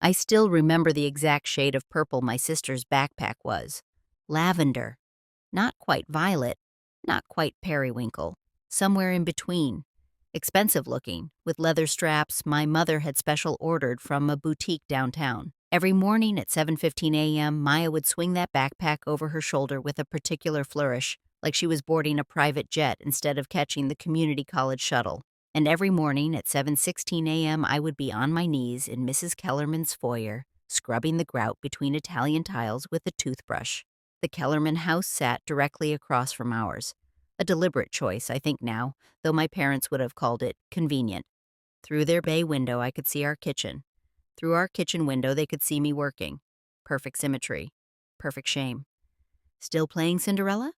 I still remember the exact shade of purple my sister's backpack was. Lavender. Not quite violet, not quite periwinkle. Somewhere in between. Expensive looking, with leather straps my mother had special ordered from a boutique downtown. Every morning at 7:15 a.m., Maya would swing that backpack over her shoulder with a particular flourish, like she was boarding a private jet instead of catching the community college shuttle. And every morning at 7:16 a.m., I would be on my knees in Mrs. Kellerman's foyer, scrubbing the grout between Italian tiles with a toothbrush. The Kellerman house sat directly across from ours. A deliberate choice, I think now, though my parents would have called it convenient. Through their bay window, I could see our kitchen. Through our kitchen window, they could see me working. Perfect symmetry. Perfect shame. Still playing Cinderella?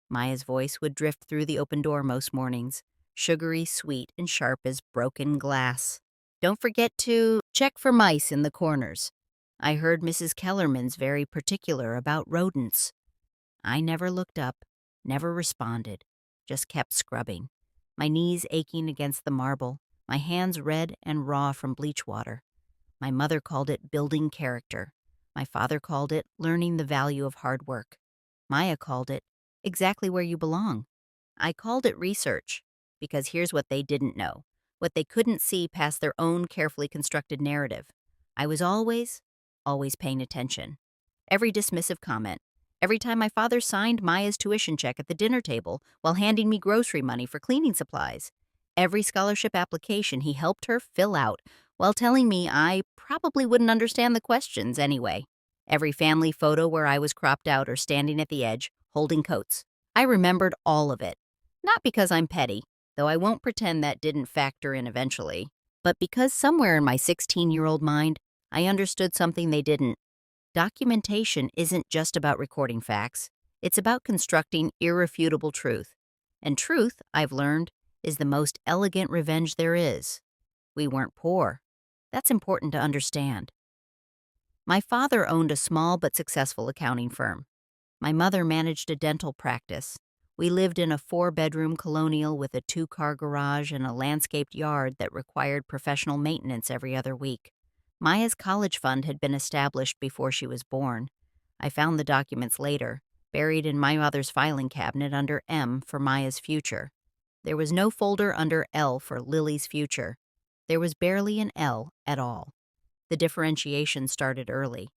Maya's voice would drift through the open door most mornings, sugary, sweet, and sharp as broken glass. Don't forget to check for mice in the corners. I heard Mrs. Kellerman's very particular about rodents. I never looked up, never responded, just kept scrubbing, my knees aching against the marble, my hands red and raw from bleach water. My mother called it building character. My father called it learning the value of hard work. Maya called it exactly where you belong. I called it research, because here's what they didn't know, what they couldn't see past their own carefully constructed narrative. I was always paying attention. Every dismissive comment, every time my father signed Maya's tuition check at the dinner table while handing me grocery money for cleaning supplies, every scholarship application he helped her fill out while telling me I probably wouldn't understand the questions anyway. Every family photo where I was cropped out or standing at the edge, holding coats. I remembered all of it. Not because I'm petty, though I won't pretend that didn't factor in eventually, but because somewhere in my 16-year-old mind, I understood something they didn't. Documentation isn't just about recording facts. It's about constructing irrefutable truth. And truth, I've learned, is the most elegant revenge there is. We weren't poor. That's important to understand. My father owned a small but successful accounting firm. My mother managed a dental practice. We lived in a 4-bedroom colonial with a 2-car garage and a landscaped yard that required professional maintenance every other week. Maya's college fund had been established before she was born. I found the documents later, buried in my mother's filing cabinet under M for Maya's future. There was no folder under L for Lily's future. There was barely an L at all. The differentiation started early.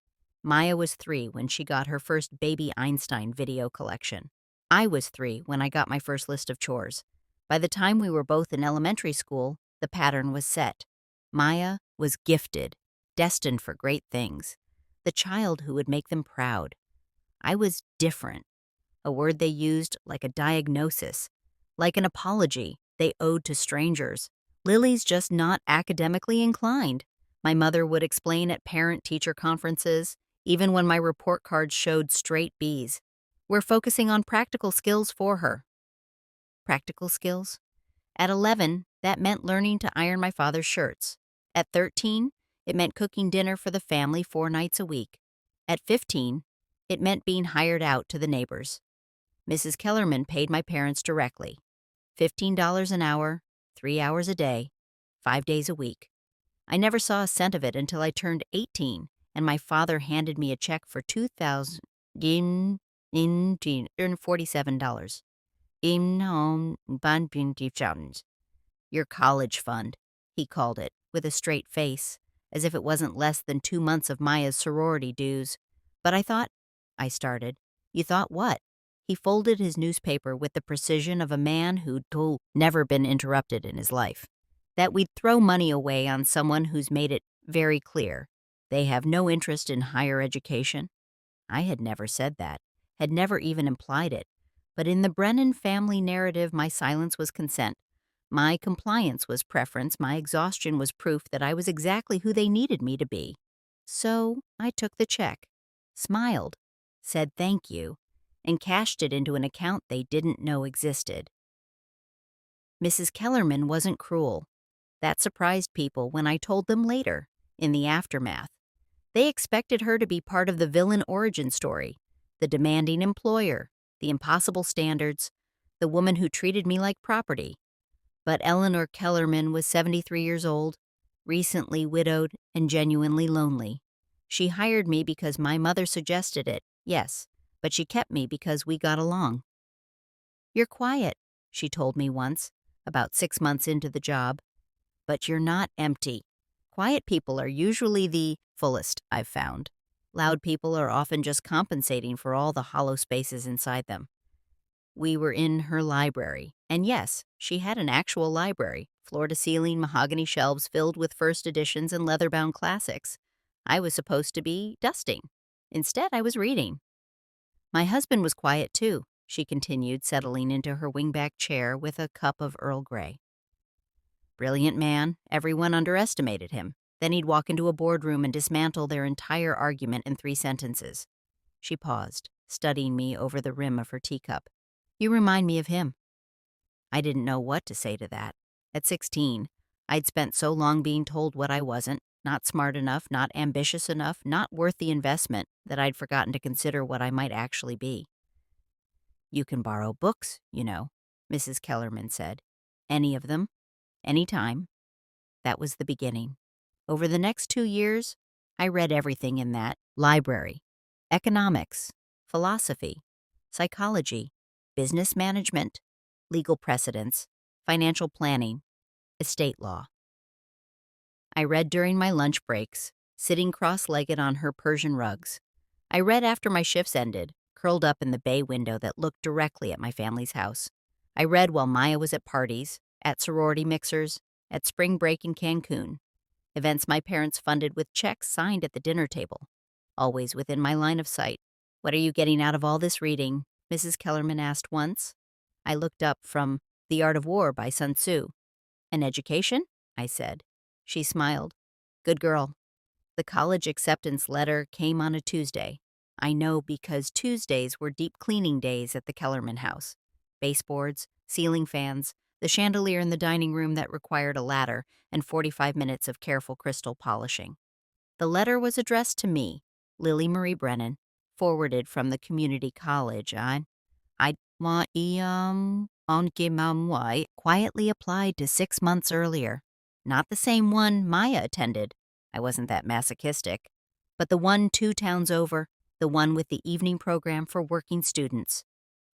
Maya was 3 when she got her first Baby Einstein video collection. I was 3 when I got my first list of chores. By the time we were both in elementary school, the pattern was set. Maya was gifted, destined for great things, the child who would make them proud. I was different, a word they used like a diagnosis, like an apology they owed to strangers. Lily's just not academically inclined, my mother would explain at parent-teacher conferences, even when my report cards showed straight B's. We're focusing on practical skills for her. Practical skills? At 11, that meant learning to iron my father's shirts. At 13, it meant cooking dinner for the family 4 nights a week. At 15, it meant being hired out to the neighbors. Mrs. Kellerman paid my parents directly. $15 an hour, 3 hours a day, 5 days a week. I never saw a cent of it until I turned 18, and my father handed me a check for $2,047. Your college fund, he called it, with a straight face, as if it wasn't less than 2 months of Maya's sorority dues. But I started. You thought what? He folded his newspaper with the precision of a man who'd never been interrupted in his life. That we'd throw money away on someone who's made it very clear they have no interest in higher education. I had never said that, had never even implied it. But in the Brennan family narrative, my silence was consent. My compliance was preference. My exhaustion was proof that I was exactly who they needed me to be. So I took the check, smiled, said thank you, and cashed it into an account they didn't know existed. Mrs. Kellerman wasn't cruel. That surprised people when I told them later, in the aftermath. They expected her to be part of the villain origin story, the demanding employer, the impossible standards, the woman who treated me like property. But Eleanor Kellerman was 73 years old, recently widowed and genuinely lonely. She hired me because my mother suggested it, yes, but she kept me because we got along. "You're quiet," she told me once, about 6 months into the job, "but you're not empty." Quiet people are usually the fullest, I've found. Loud people are often just compensating for all the hollow spaces inside them. We were in her library, and yes, she had an actual library, floor-to-ceiling mahogany shelves filled with first editions and leather-bound classics. I was supposed to be dusting. Instead, I was reading. My husband was quiet too, she continued, settling into her wingback chair with a cup of Earl Grey. Brilliant man, everyone underestimated him. Then he'd walk into a boardroom and dismantle their entire argument in 3 sentences. She paused, studying me over the rim of her teacup. "You remind me of him." I didn't know what to say to that. At 16, I'd spent so long being told what I wasn't, not smart enough, not ambitious enough, not worth the investment, that I'd forgotten to consider what I might actually be. "You can borrow books, you know," Mrs. Kellerman said. "Any of them, any time." That was the beginning. Over the next 2 years, I read everything in that library: economics, philosophy, psychology, business management, legal precedents, financial planning, estate law. I read during my lunch breaks, sitting cross-legged on her Persian rugs. I read after my shifts ended, curled up in the bay window that looked directly at my family's house. I read while Maya was at parties, at sorority mixers, at spring break in Cancun, events my parents funded with checks signed at the dinner table, always within my line of sight. "What are you getting out of all this reading?" Mrs. Kellerman asked once. I looked up from The Art of War by Sun Tzu. "An education?" I said. She smiled. "Good girl." The college acceptance letter came on a Tuesday. I know because Tuesdays were deep cleaning days at the Kellerman house. Baseboards, ceiling fans, the chandelier in the dining room that required a ladder, and 45 minutes of careful crystal polishing. The letter was addressed to me, Lily Marie Brennan, forwarded from the community college. I quietly applied to 6 months earlier. Not the same one Maya attended. I wasn't that masochistic. But the one 2 towns over, the one with the evening program for working students.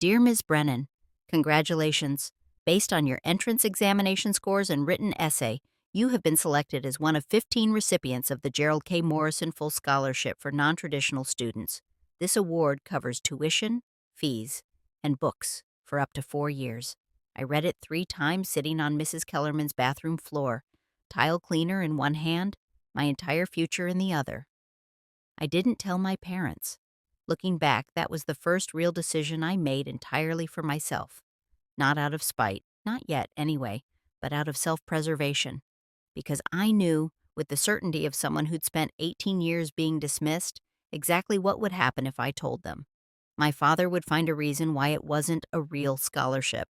"Dear Ms. Brennan, congratulations. Based on your entrance examination scores and written essay, you have been selected as one of 15 recipients of the Gerald K. Morrison Full Scholarship for Non-Traditional Students. This award covers tuition, fees, and books for up to 4 years. I read it 3 times sitting on Mrs. Kellerman's bathroom floor, tile cleaner in one hand, my entire future in the other. I didn't tell my parents. Looking back, that was the first real decision I made entirely for myself. Not out of spite, not yet anyway, but out of self-preservation. Because I knew, with the certainty of someone who'd spent 18 years being dismissed, exactly what would happen if I told them. My father would find a reason why it wasn't a real scholarship.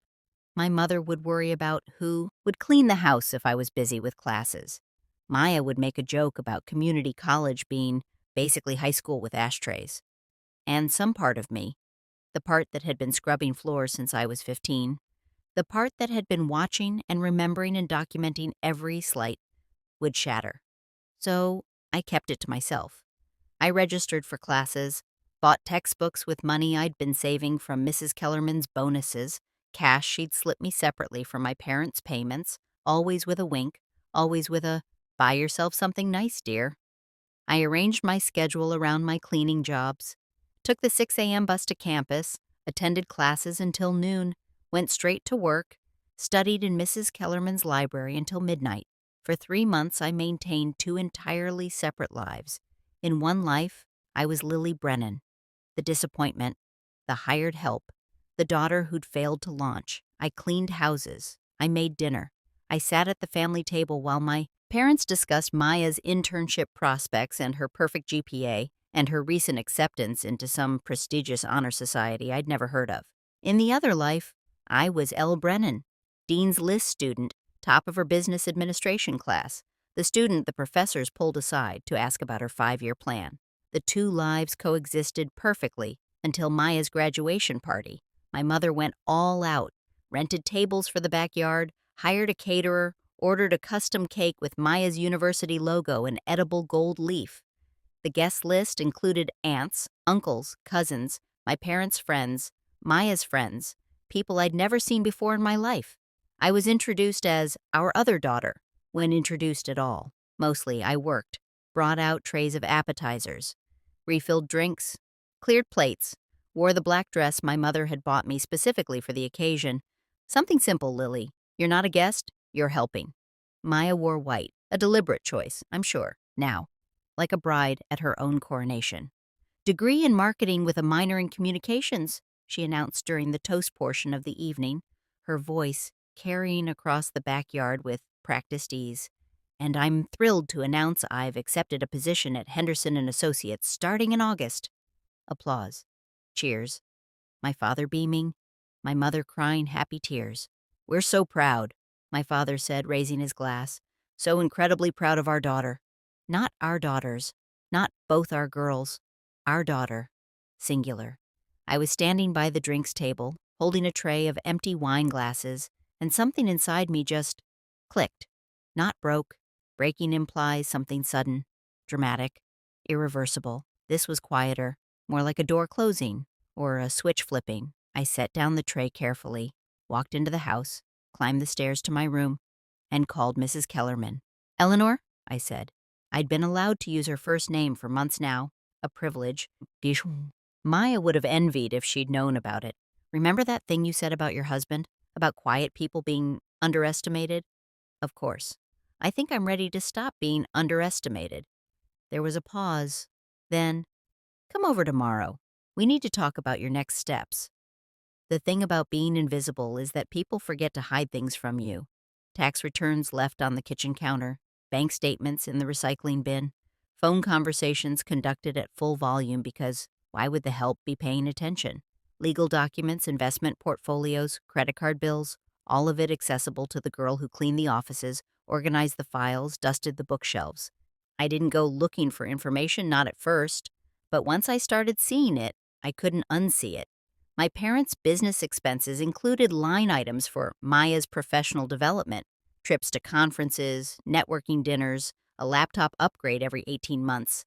My mother would worry about who would clean the house if I was busy with classes. Maya would make a joke about community college being basically high school with ashtrays. And some part of me, the part that had been scrubbing floors since I was 15, the part that had been watching and remembering and documenting every slight, would shatter. So I kept it to myself. I registered for classes, bought textbooks with money I'd been saving from Mrs. Kellerman's bonuses, cash she'd slipped me separately from my parents' payments, always with a wink, always with a, "Buy yourself something nice, dear." I arranged my schedule around my cleaning jobs, took the 6 a.m. bus to campus, attended classes until noon, went straight to work, studied in Mrs. Kellerman's library until midnight. For 3 months, I maintained 2 entirely separate lives. In one life, I was Lily Brennan, the disappointment, the hired help, the daughter who'd failed to launch. I cleaned houses. I made dinner. I sat at the family table while my parents discussed Maya's internship prospects and her perfect GPA and her recent acceptance into some prestigious honor society I'd never heard of. In the other life, I was Elle Brennan, Dean's List student, top of her business administration class, the student the professors pulled aside to ask about her 5-year plan. The 2 lives coexisted perfectly until Maya's graduation party. My mother went all out, rented tables for the backyard, hired a caterer, ordered a custom cake with Maya's university logo and edible gold leaf. The guest list included aunts, uncles, cousins, my parents' friends, Maya's friends, people I'd never seen before in my life. I was introduced as our other daughter, when introduced at all. Mostly, I worked, brought out trays of appetizers, refilled drinks, cleared plates, wore the black dress my mother had bought me specifically for the occasion. Something simple, Lily. You're not a guest, you're helping. Maya wore white, a deliberate choice, I'm sure, now, like a bride at her own coronation. Degree in marketing with a minor in communications, she announced during the toast portion of the evening, her voice carrying across the backyard with practiced ease. And I'm thrilled to announce I've accepted a position at Henderson and Associates starting in August. Applause. Cheers. My father beaming, my mother crying happy tears. We're so proud, my father said, raising his glass. So incredibly proud of our daughter. Not our daughters, not both our girls. Our daughter. Singular. I was standing by the drinks table, holding a tray of empty wine glasses, and something inside me just clicked. Not broke. Breaking implies something sudden, dramatic, irreversible. This was quieter, more like a door closing or a switch flipping. I set down the tray carefully, walked into the house, climbed the stairs to my room, and called Mrs. Kellerman. Eleanor, I said. I'd been allowed to use her first name for months now, a privilege. Maya would have envied if she'd known about it. Remember that thing you said about your husband? About quiet people being underestimated? Of course. I think I'm ready to stop being underestimated. There was a pause. Then, come over tomorrow. We need to talk about your next steps. The thing about being invisible is that people forget to hide things from you. Tax returns left on the kitchen counter, bank statements in the recycling bin, phone conversations conducted at full volume because why would the help be paying attention? Legal documents, investment portfolios, credit card bills, all of it accessible to the girl who cleaned the offices, organized the files, dusted the bookshelves. I didn't go looking for information, not at first, but once I started seeing it, I couldn't unsee it. My parents' business expenses included line items for Maya's professional development, trips to conferences, networking dinners, a laptop upgrade every 18 months.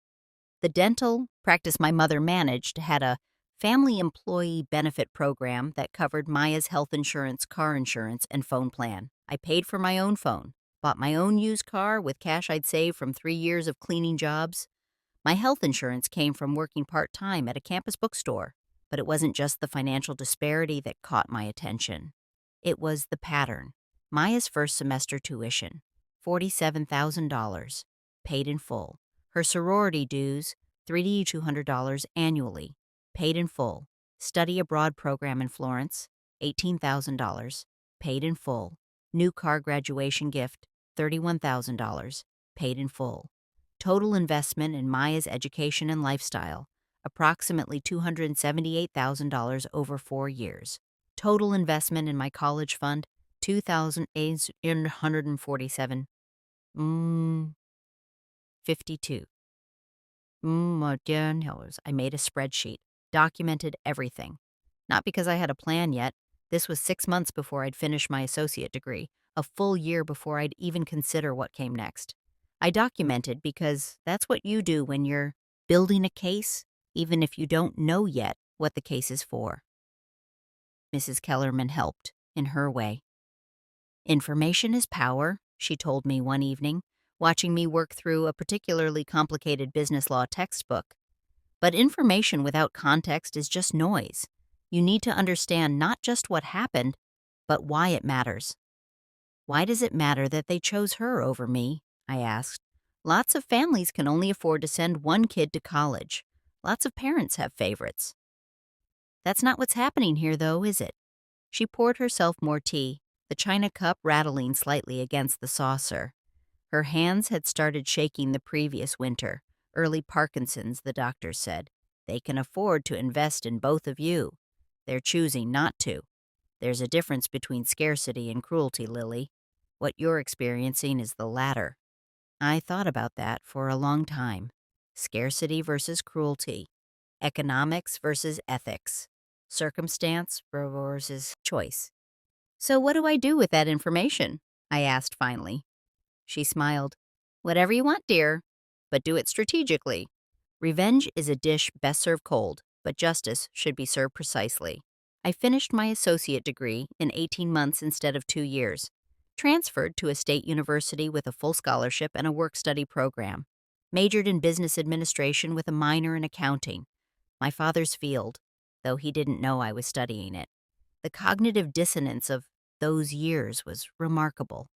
The dental practice my mother managed had a family employee benefit program that covered Maya's health insurance, car insurance, and phone plan. I paid for my own phone, bought my own used car with cash I'd saved from 3 years of cleaning jobs. My health insurance came from working part-time at a campus bookstore, but it wasn't just the financial disparity that caught my attention. It was the pattern. Maya's first semester tuition, $47,000, paid in full. Her sorority dues, $3,200 annually, paid in full. Study abroad program in Florence, $18,000, paid in full. New car graduation gift, $31,000, paid in full. Total investment in Maya's education and lifestyle, approximately $278,000 over 4 years. Total investment in my college fund, $2,847. 52. I made a spreadsheet, documented everything. Not because I had a plan yet. This was 6 months before I'd finished my associate degree, a full year before I'd even consider what came next. I documented because that's what you do when you're building a case, even if you don't know yet what the case is for. Mrs. Kellerman helped, in her way. Information is power, she told me one evening, watching me work through a particularly complicated business law textbook. But information without context is just noise. You need to understand not just what happened, but why it matters. Why does it matter that they chose her over me? I asked. Lots of families can only afford to send one kid to college. Lots of parents have favorites. That's not what's happening here, though, is it? She poured herself more tea, the china cup rattling slightly against the saucer. Her hands had started shaking the previous winter. Early Parkinson's, the doctors said. They can afford to invest in both of you. They're choosing not to. There's a difference between scarcity and cruelty, Lily. What you're experiencing is the latter. I thought about that for a long time. Scarcity versus cruelty. Economics versus ethics. Circumstance versus choice. So what do I do with that information? I asked finally. She smiled. Whatever you want, dear, but do it strategically. Revenge is a dish best served cold, but justice should be served precisely. I finished my associate degree in 18 months instead of 2 years, transferred to a state university with a full scholarship and a work-study program, majored in business administration with a minor in accounting, my father's field, though he didn't know I was studying it. The cognitive dissonance of those years was remarkable.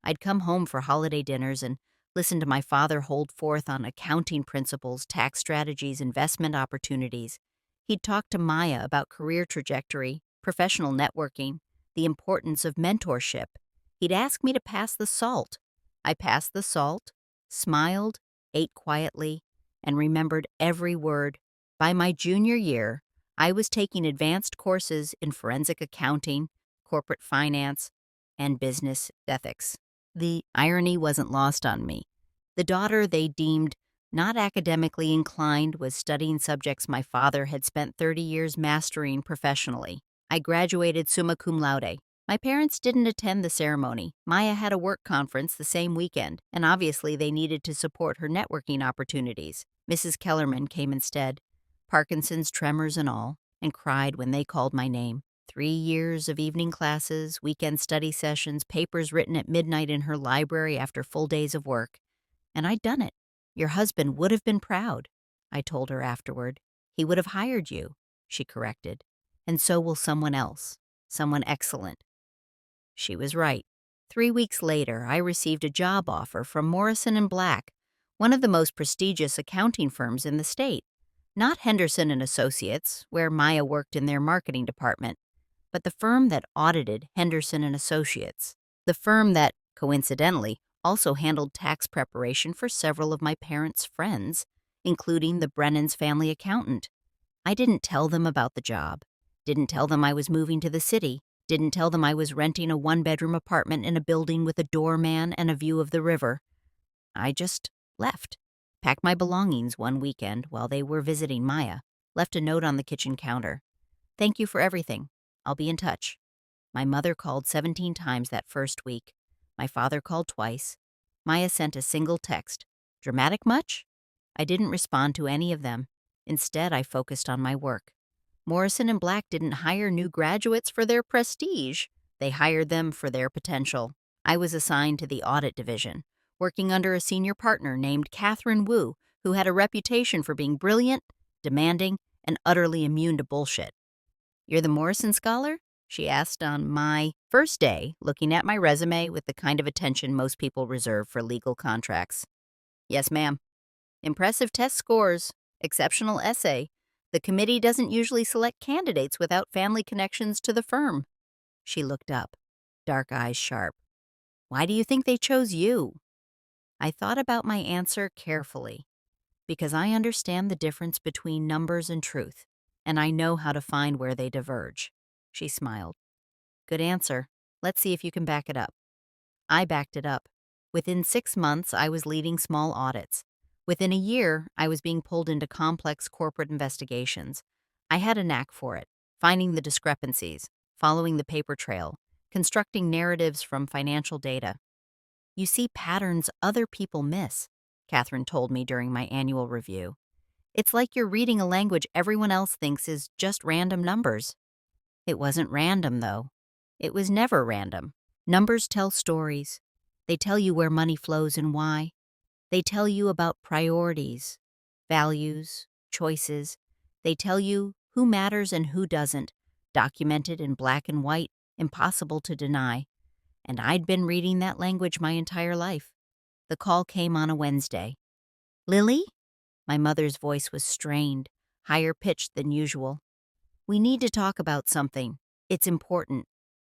I'd come home for holiday dinners and listen to my father hold forth on accounting principles, tax strategies, investment opportunities. He'd talk to Maya about career trajectory, professional networking, the importance of mentorship. He'd ask me to pass the salt. I passed the salt, smiled, ate quietly, and remembered every word. By my junior year, I was taking advanced courses in forensic accounting, corporate finance, and business ethics. The irony wasn't lost on me. The daughter they deemed not academically inclined was studying subjects my father had spent 30 years mastering professionally. I graduated summa cum laude. My parents didn't attend the ceremony. Maya had a work conference the same weekend, and obviously they needed to support her networking opportunities. Mrs. Kellerman came instead, Parkinson's, tremors and all, and cried when they called my name. 3 years of evening classes, weekend study sessions, papers written at midnight in her library after full days of work. And I'd done it. Your husband would have been proud, I told her afterward. He would have hired you, she corrected. And so will someone else, someone excellent. She was right. 3 weeks later, I received a job offer from Morrison & Black, one of the most prestigious accounting firms in the state. Not Henderson & Associates, where Maya worked in their marketing department, but the firm that audited Henderson & Associates, the firm that, coincidentally, also handled tax preparation for several of my parents' friends, including the Brennan's family accountant. I didn't tell them about the job, didn't tell them I was moving to the city, didn't tell them I was renting a one-bedroom apartment in a building with a doorman and a view of the river. I just left, packed my belongings one weekend while they were visiting Maya, left a note on the kitchen counter. Thank you for everything. I'll be in touch. My mother called 17 times that first week. My father called twice. Maya sent a single text. Dramatic much? I didn't respond to any of them. Instead, I focused on my work. Morrison & Black didn't hire new graduates for their prestige. They hired them for their potential. I was assigned to the audit division, working under a senior partner named Catherine Wu, who had a reputation for being brilliant, demanding, and utterly immune to bullshit. You're the Morrison Scholar? She asked on my first day, looking at my resume with the kind of attention most people reserve for legal contracts. Yes, ma'am. Impressive test scores. Exceptional essay. The committee doesn't usually select candidates without family connections to the firm. She looked up, dark eyes sharp. Why do you think they chose you? I thought about my answer carefully. Because I understand the difference between numbers and truth, and I know how to find where they diverge. She smiled. Good answer. Let's see if you can back it up. I backed it up. Within 6 months, I was leading small audits. Within a year, I was being pulled into complex corporate investigations. I had a knack for it, finding the discrepancies, following the paper trail, constructing narratives from financial data. You see patterns other people miss, Catherine told me during my annual review. It's like you're reading a language everyone else thinks is just random numbers. It wasn't random, though. It was never random. Numbers tell stories. They tell you where money flows and why. They tell you about priorities, values, choices. They tell you who matters and who doesn't, documented in black and white, impossible to deny. And I'd been reading that language my entire life. The call came on a Wednesday. Lily? My mother's voice was strained, higher pitched than usual. We need to talk about something. It's important.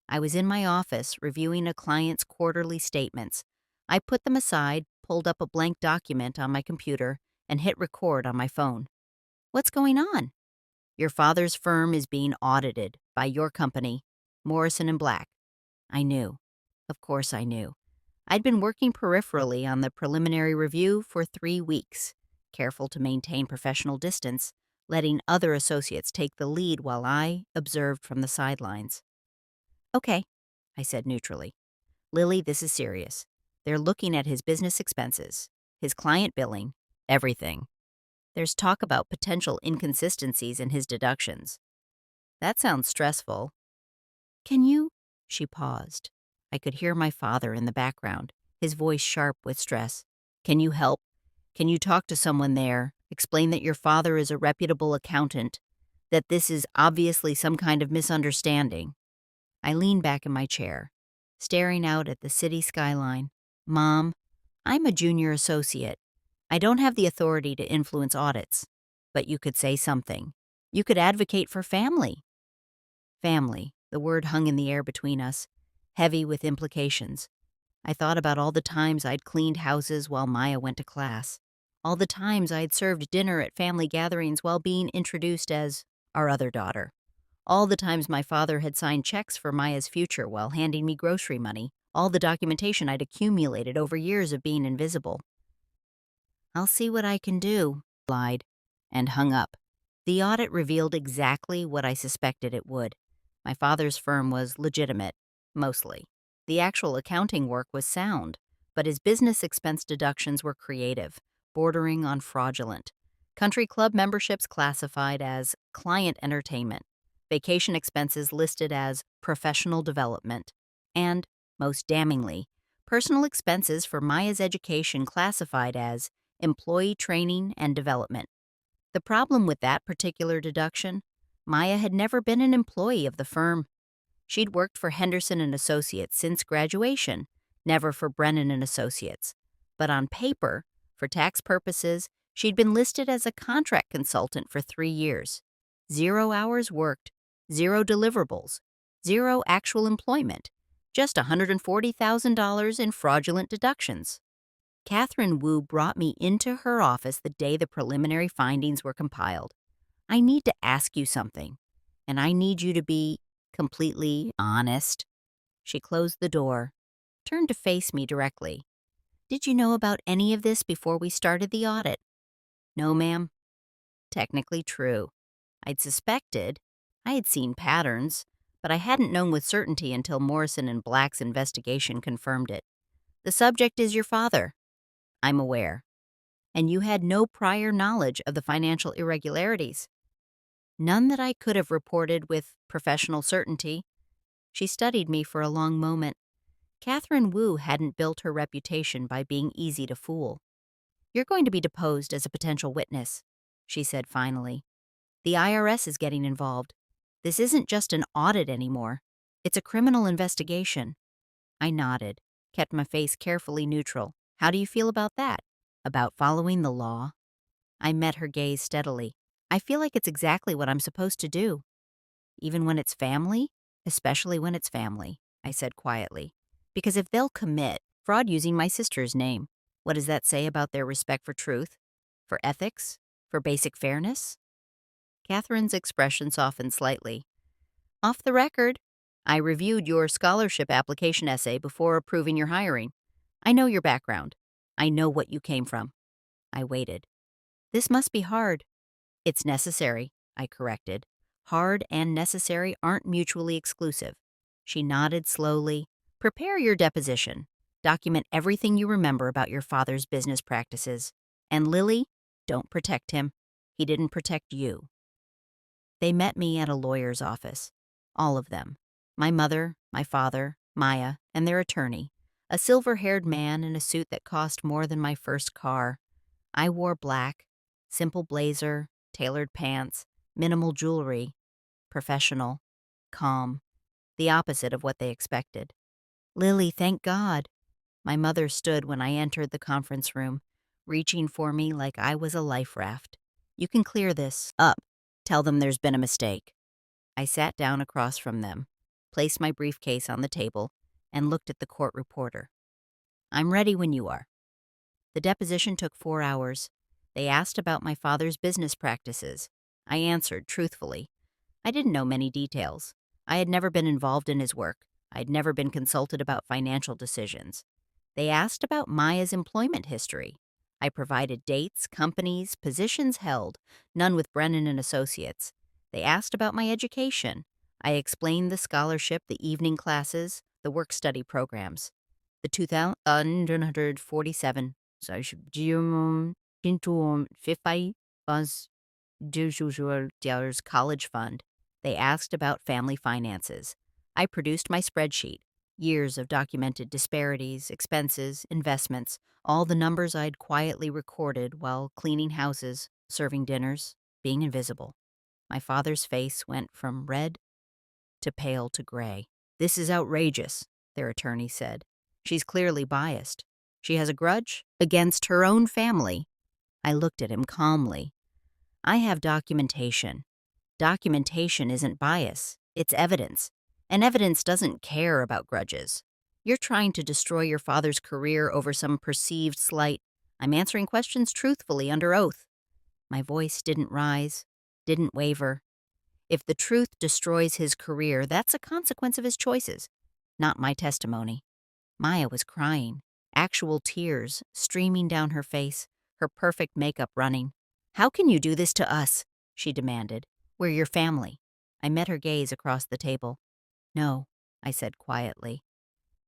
I was in my office reviewing a client's quarterly statements. I put them aside, pulled up a blank document on my computer, and hit record on my phone. What's going on? Your father's firm is being audited by your company, Morrison & Black. I knew. Of course I knew. I'd been working peripherally on the preliminary review for 3 weeks, careful to maintain professional distance, letting other associates take the lead while I observed from the sidelines. Okay, I said neutrally. Lily, this is serious. They're looking at his business expenses, his client billing, everything. There's talk about potential inconsistencies in his deductions. That sounds stressful. Can you? She paused. I could hear my father in the background, his voice sharp with stress. Can you help? Can you talk to someone there? Explain that your father is a reputable accountant, that this is obviously some kind of misunderstanding. I leaned back in my chair, staring out at the city skyline. Mom, I'm a junior associate. I don't have the authority to influence audits, but you could say something. You could advocate for family. Family, the word hung in the air between us, heavy with implications. I thought about all the times I'd cleaned houses while Maya went to class, all the times I'd served dinner at family gatherings while being introduced as our other daughter, all the times my father had signed checks for Maya's future while handing me grocery money, all the documentation I'd accumulated over years of being invisible. I'll see what I can do, I lied, and hung up. The audit revealed exactly what I suspected it would. My father's firm was legitimate, mostly. The actual accounting work was sound, but his business expense deductions were creative, bordering on fraudulent. Country club memberships classified as client entertainment, vacation expenses listed as professional development, and, most damningly, personal expenses for Maya's education classified as employee training and development. The problem with that particular deduction, Maya had never been an employee of the firm. She'd worked for Henderson and Associates since graduation, never for Brennan and Associates. But on paper, for tax purposes, she'd been listed as a contract consultant for 3 years. 0 hours worked, 0 deliverables, 0 actual employment, just $140,000 in fraudulent deductions. Catherine Wu brought me into her office the day the preliminary findings were compiled. I need to ask you something, and I need you to be completely honest. She closed the door, turned to face me directly. Did you know about any of this before we started the audit? No, ma'am. Technically true. I'd suspected. I had seen patterns, but I hadn't known with certainty until Morrison and Black's investigation confirmed it. The subject is your father. I'm aware. And you had no prior knowledge of the financial irregularities. None that I could have reported with professional certainty. She studied me for a long moment. Catherine Wu hadn't built her reputation by being easy to fool. You're going to be deposed as a potential witness, she said finally. The IRS is getting involved. This isn't just an audit anymore. It's a criminal investigation. I nodded, kept my face carefully neutral. How do you feel about that? About following the law? I met her gaze steadily. I feel like it's exactly what I'm supposed to do. Even when it's family? Especially when it's family, I said quietly. Because if they'll commit fraud using my sister's name, what does that say about their respect for truth? For ethics? For basic fairness? Catherine's expression softened slightly. Off the record, I reviewed your scholarship application essay before approving your hiring. I know your background. I know what you came from. I waited. This must be hard. It's necessary, I corrected. Hard and necessary aren't mutually exclusive. She nodded slowly. Prepare your deposition. Document everything you remember about your father's business practices. And Lily, don't protect him. He didn't protect you. They met me at a lawyer's office. All of them. My mother, my father, Maya, and their attorney. A silver-haired man in a suit that cost more than my first car. I wore black, simple blazer, tailored pants, minimal jewelry, professional, calm, the opposite of what they expected. Lily, thank God. My mother stood when I entered the conference room, reaching for me like I was a life raft. You can clear this up. Tell them there's been a mistake. I sat down across from them, placed my briefcase on the table, and looked at the court reporter. I'm ready when you are. The deposition took 4 hours. They asked about my father's business practices. I answered truthfully. I didn't know many details. I had never been involved in his work. I had never been consulted about financial decisions. They asked about Maya's employment history. I provided dates, companies, positions held, none with Brennan and Associates. They asked about my education. I explained the scholarship, the evening classes, the work-study programs. The 2,147 college fund. They asked about family finances. I produced my spreadsheet. Years of documented disparities, expenses, investments, all the numbers I'd quietly recorded while cleaning houses, serving dinners, being invisible. My father's face went from red to pale to gray. "This is outrageous," their attorney said. "She's clearly biased. She has a grudge against her own family." I looked at him calmly. "I have documentation. Documentation isn't bias, it's evidence. And evidence doesn't care about grudges. You're trying to destroy your father's career over some perceived slight. I'm answering questions truthfully under oath." My voice didn't rise, didn't waver. If the truth destroys his career, that's a consequence of his choices, not my testimony. Maya was crying, actual tears streaming down her face, her perfect makeup running. "How can you do this to us?" she demanded. "We're your family." I met her gaze across the table. "No," I said quietly.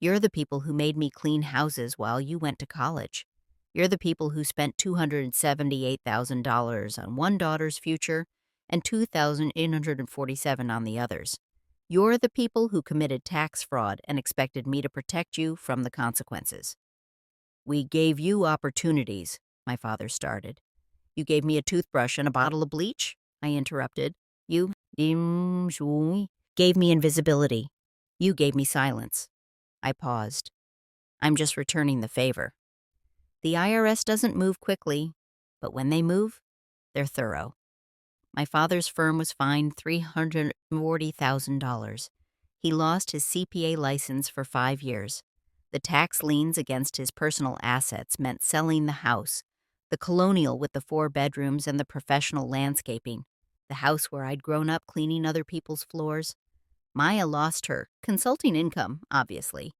"You're the people who made me clean houses while you went to college. You're the people who spent $278,000 on one daughter's future and $2,847 on the others. You're the people who committed tax fraud and expected me to protect you from the consequences." "We gave you opportunities," my father started. "You gave me a toothbrush and a bottle of bleach?" I interrupted. "You gave me invisibility. You gave me silence." I paused. "I'm just returning the favor. The IRS doesn't move quickly, but when they move, they're thorough." My father's firm was fined $340,000. He lost his CPA license for 5 years. The tax liens against his personal assets meant selling the house, the colonial with the 4 bedrooms and the professional landscaping, the house where I'd grown up cleaning other people's floors. Maya lost her consulting income, obviously.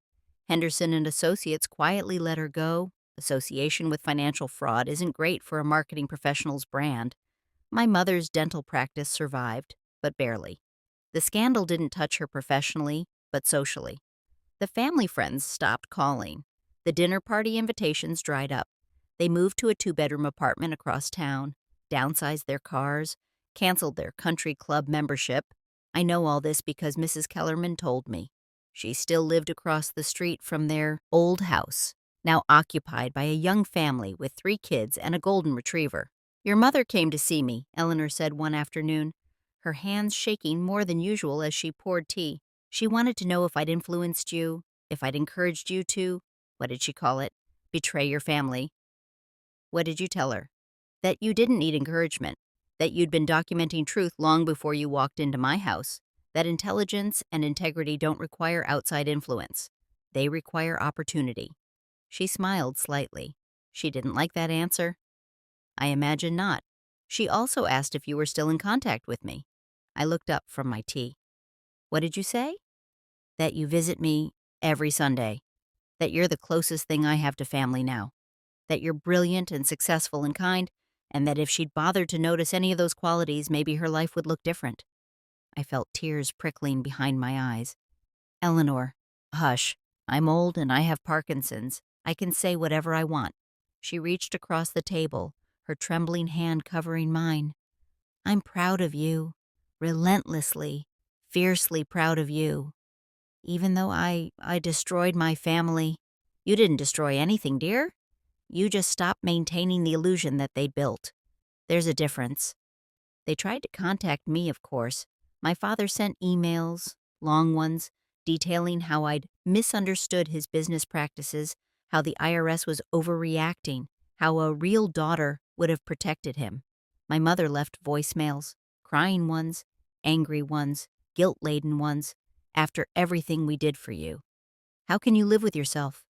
Henderson and Associates quietly let her go. Association with financial fraud isn't great for a marketing professional's brand. My mother's dental practice survived, but barely. The scandal didn't touch her professionally, but socially. The family friends stopped calling. The dinner party invitations dried up. They moved to a 2-bedroom apartment across town, downsized their cars, canceled their country club membership. I know all this because Mrs. Kellerman told me. She still lived across the street from their old house, now occupied by a young family with 3 kids and a golden retriever. "Your mother came to see me," Eleanor said one afternoon, her hands shaking more than usual as she poured tea. "She wanted to know if I'd influenced you, if I'd encouraged you to, what did she call it, betray your family." "What did you tell her?" "That you didn't need encouragement, that you'd been documenting truth long before you walked into my house, that intelligence and integrity don't require outside influence. They require opportunity." She smiled slightly. She didn't like that answer? I imagine not. She also asked if you were still in contact with me. I looked up from my tea. "What did you say?" "That you visit me every Sunday. That you're the closest thing I have to family now. That you're brilliant and successful and kind, and that if she'd bothered to notice any of those qualities, maybe her life would look different." I felt tears prickling behind my eyes. "Eleanor, hush. I'm old and I have Parkinson's. I can say whatever I want." She reached across the table, her trembling hand covering mine. "I'm proud of you. Relentlessly, fiercely proud of you. Even though I destroyed my family." "You didn't destroy anything, dear. You just stopped maintaining the illusion that they'd built. There's a difference." They tried to contact me, of course. My father sent emails, long ones, detailing how I'd misunderstood his business practices, how the IRS was overreacting, how a real daughter would have protected him. My mother left voicemails, crying ones, angry ones, guilt-laden ones, "After everything we did for you. How can you live with yourself?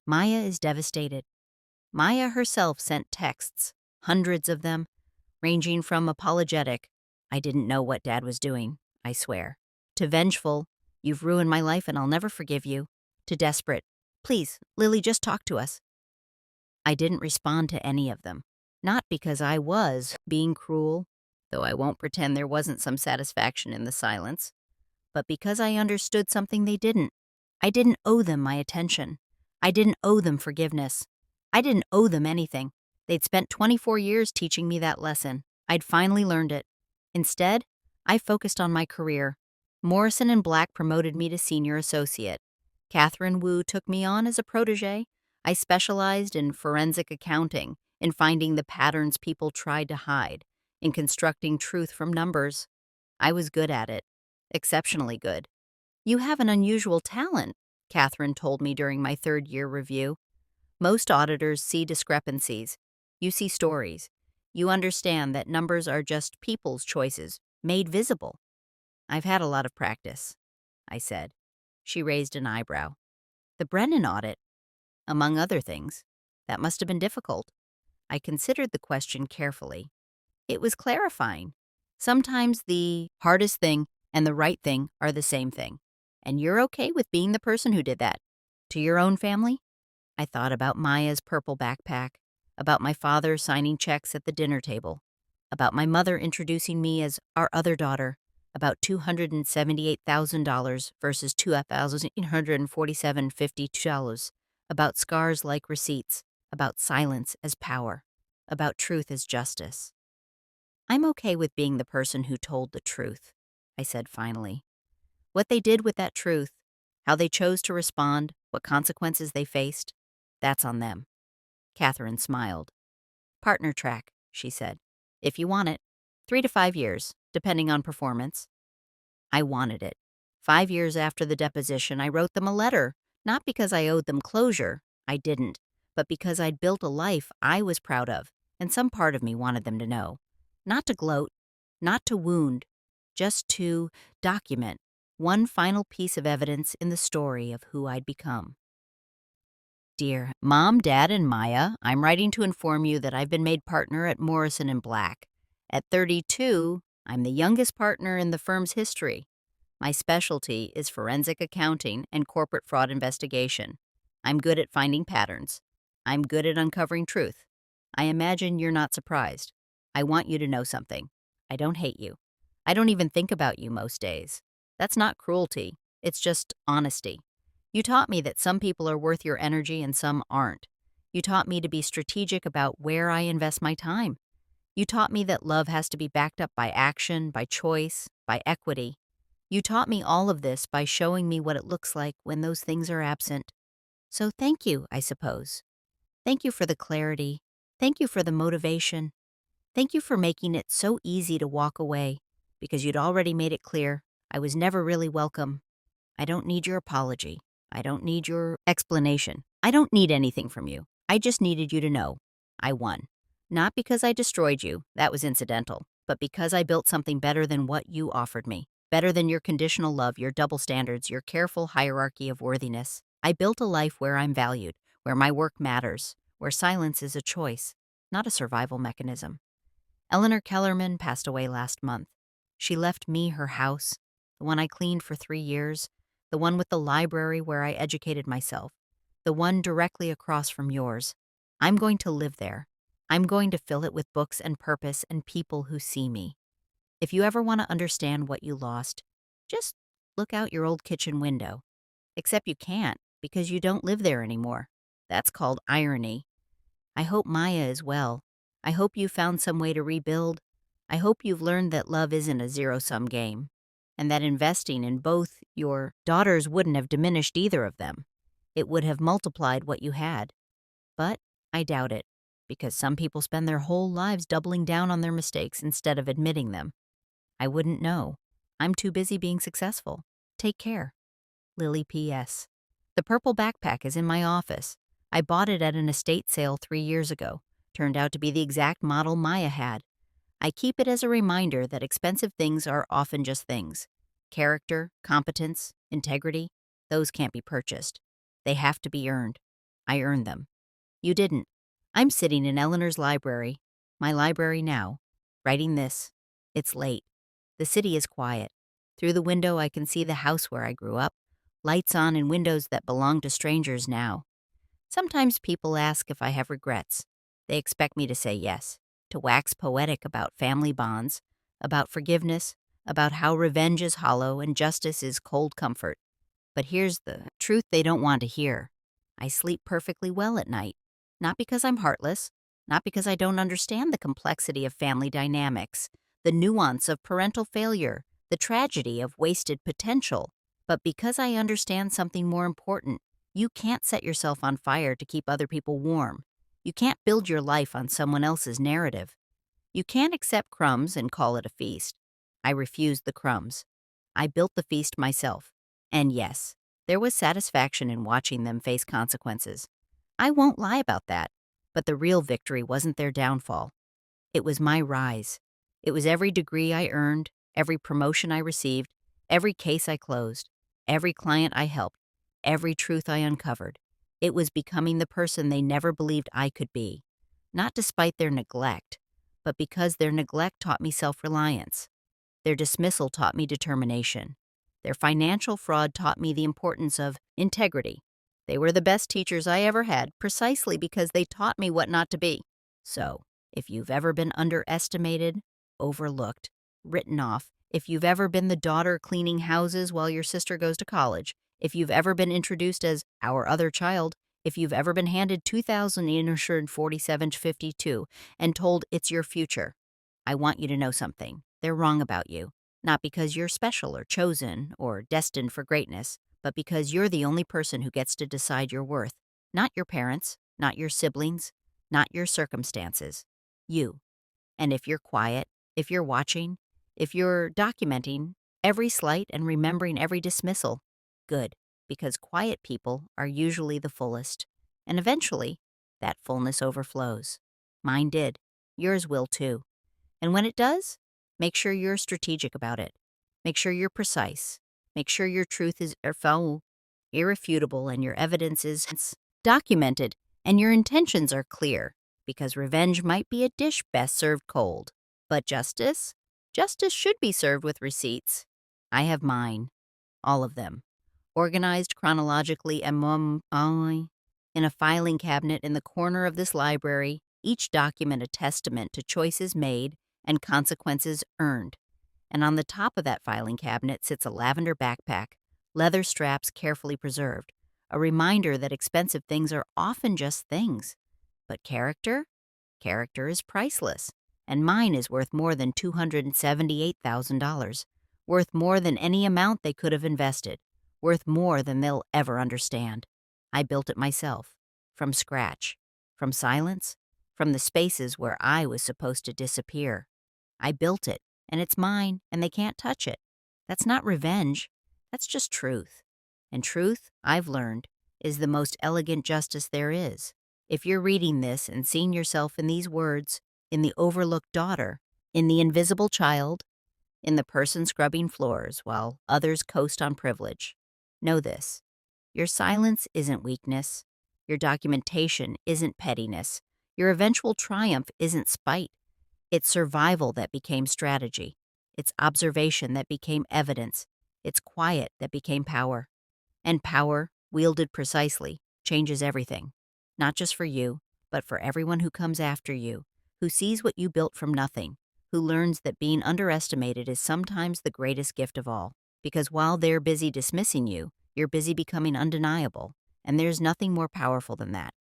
Maya is devastated." Maya herself sent texts, hundreds of them, ranging from apologetic, "I didn't know what Dad was doing, I swear," to vengeful, "You've ruined my life and I'll never forgive you," to desperate, "Please, Lily, just talk to us." I didn't respond to any of them, not because I was being cruel, though I won't pretend there wasn't some satisfaction in the silence, but because I understood something they didn't. I didn't owe them my attention. I didn't owe them forgiveness. I didn't owe them anything. They'd spent 24 years teaching me that lesson. I'd finally learned it. Instead, I focused on my career. Morrison and Black promoted me to senior associate. Catherine Wu took me on as a protege. I specialized in forensic accounting, in finding the patterns people tried to hide, in constructing truth from numbers. I was good at it. Exceptionally good. You have an unusual talent, Catherine told me during my third-year review. Most auditors see discrepancies. You see stories. You understand that numbers are just people's choices, made visible. I've had a lot of practice, I said. She raised an eyebrow. The Brennan audit, among other things. That must have been difficult. I considered the question carefully. It was clarifying. Sometimes the hardest thing and the right thing are the same thing. And you're okay with being the person who did that. To your own family? I thought about Maya's purple backpack, about my father signing checks at the dinner table, about my mother introducing me as our other daughter, about $278,000 versus $2,847.52, about scars like receipts, about silence as power, about truth as justice. I'm okay with being the person who told the truth, I said finally. What they did with that truth, how they chose to respond, what consequences they faced, that's on them. Catherine smiled. Partner track, she said. If you want it. 3 to 5 years, depending on performance. I wanted it. 5 years after the deposition, I wrote them a letter, not because I owed them closure, I didn't, but because I'd built a life I was proud of, and some part of me wanted them to know. Not to gloat, not to wound, just to document one final piece of evidence in the story of who I'd become. Dear Mom, Dad, and Maya, I'm writing to inform you that I've been made partner at Morrison and Black. At 32, I'm the youngest partner in the firm's history. My specialty is forensic accounting and corporate fraud investigation. I'm good at finding patterns. I'm good at uncovering truth. I imagine you're not surprised. I want you to know something. I don't hate you. I don't even think about you most days. That's not cruelty. It's just honesty. You taught me that some people are worth your energy and some aren't. You taught me to be strategic about where I invest my time. You taught me that love has to be backed up by action, by choice, by equity. You taught me all of this by showing me what it looks like when those things are absent. So thank you, I suppose. Thank you for the clarity. Thank you for the motivation. Thank you for making it so easy to walk away, because you'd already made it clear I was never really welcome. I don't need your apology. I don't need your explanation. I don't need anything from you. I just needed you to know I won. Not because I destroyed you, that was incidental, but because I built something better than what you offered me, better than your conditional love, your double standards, your careful hierarchy of worthiness. I built a life where I'm valued, where my work matters, where silence is a choice, not a survival mechanism. Eleanor Kellerman passed away last month. She left me her house, the one I cleaned for 3 years, the one with the library where I educated myself, the one directly across from yours. I'm going to live there. I'm going to fill it with books and purpose and people who see me. If you ever want to understand what you lost, just look out your old kitchen window. Except you can't, because you don't live there anymore. That's called irony. I hope Maya is well. I hope you found some way to rebuild. I hope you've learned that love isn't a zero-sum game, and that investing in both your daughters wouldn't have diminished either of them. It would have multiplied what you had. But I doubt it, because some people spend their whole lives doubling down on their mistakes instead of admitting them. I wouldn't know. I'm too busy being successful. Take care. Lily P.S. The purple backpack is in my office. I bought it at an estate sale 3 years ago. Turned out to be the exact model Maya had. I keep it as a reminder that expensive things are often just things. Character, competence, integrity, those can't be purchased. They have to be earned. I earned them. You didn't. I'm sitting in Eleanor's library, my library now, writing this. It's late. The city is quiet. Through the window I can see the house where I grew up, lights on in windows that belong to strangers now. Sometimes people ask if I have regrets. They expect me to say yes, to wax poetic about family bonds, about forgiveness, about how revenge is hollow and justice is cold comfort. But here's the truth they don't want to hear. I sleep perfectly well at night. Not because I'm heartless, not because I don't understand the complexity of family dynamics, the nuance of parental failure, the tragedy of wasted potential, but because I understand something more important. You can't set yourself on fire to keep other people warm. You can't build your life on someone else's narrative. You can't accept crumbs and call it a feast. I refused the crumbs. I built the feast myself. And yes, there was satisfaction in watching them face consequences. I won't lie about that. But the real victory wasn't their downfall. It was my rise. It was every degree I earned, every promotion I received, every case I closed, every client I helped, every truth I uncovered. It was becoming the person they never believed I could be. Not despite their neglect, but because their neglect taught me self-reliance. Their dismissal taught me determination. Their financial fraud taught me the importance of integrity. They were the best teachers I ever had precisely because they taught me what not to be. So, if you've ever been underestimated, overlooked, written off, if you've ever been the daughter cleaning houses while your sister goes to college, if you've ever been introduced as our other child, if you've ever been handed 2,000 uninsured 4752 and told it's your future, I want you to know something. They're wrong about you. Not because you're special or chosen or destined for greatness, but because you're the only person who gets to decide your worth. Not your parents, not your siblings, not your circumstances. You. And if you're quiet, if you're watching, if you're documenting every slight and remembering every dismissal, good, because quiet people are usually the fullest. And eventually, that fullness overflows. Mine did. Yours will too. And when it does, make sure you're strategic about it. Make sure you're precise. Make sure your truth is irrefutable and your evidence is documented and your intentions are clear, because revenge might be a dish best served cold. But justice? Justice should be served with receipts. I have mine. All of them. Organized chronologically in a filing cabinet in the corner of this library, each document a testament to choices made and consequences earned. And on the top of that filing cabinet sits a lavender backpack, leather straps carefully preserved, a reminder that expensive things are often just things. But character? Character is priceless, and mine is worth more than $278,000, worth more than any amount they could have invested, worth more than they'll ever understand. I built it myself, from scratch, from silence, from the spaces where I was supposed to disappear. I built it, and it's mine, and they can't touch it. That's not revenge. That's just truth. And truth, I've learned, is the most elegant justice there is. If you're reading this and seeing yourself in these words, in the overlooked daughter, in the invisible child, in the person scrubbing floors while others coast on privilege, know this. Your silence isn't weakness. Your documentation isn't pettiness. Your eventual triumph isn't spite. It's survival that became strategy. It's observation that became evidence. It's quiet that became power. And power, wielded precisely, changes everything. Not just for you, but for everyone who comes after you, who sees what you built from nothing, who learns that being underestimated is sometimes the greatest gift of all. Because while they're busy dismissing you, you're busy becoming undeniable. And there's nothing more powerful than that.